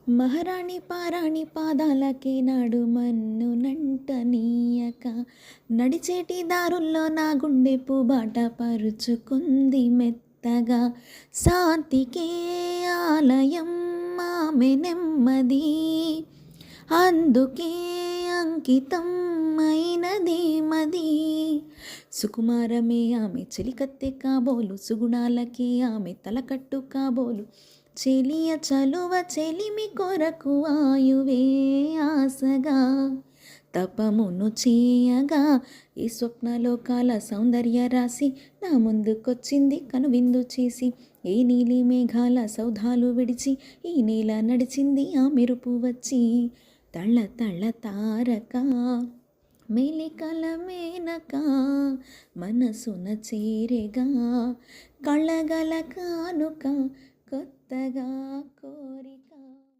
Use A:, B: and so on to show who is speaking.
A: మహారాణి పారాణి పాదాలకే నాడు మన్నునంట నీయక నడిచేటి దారుల్లో నా గుండె బాట పరుచుకుంది మెత్తగా శాంతికే ఆలయం ఆమె నెమ్మది అందుకే అంకితం అయినది మది సుకుమారమే ఆమె చెలికత్తె కాబోలు సుగుణాలకే ఆమె తలకట్టు కాబోలు చెలియ చలువ చెలిమి కొరకు ఆయువే ఆసగా తపమును చేయగా ఈ స్వప్నలోకాల సౌందర్య రాశి నా ముందుకొచ్చింది కనువిందు చేసి ఏ నీలి మేఘాల సౌధాలు విడిచి ఈ నేల నడిచింది ఆ మెరుపు వచ్చి తళ్ళ తళ్ళ తారక మెలికల మేనక మనసున చేరేగా కళ్ళగల కానుక కొత్తగా కోరిక.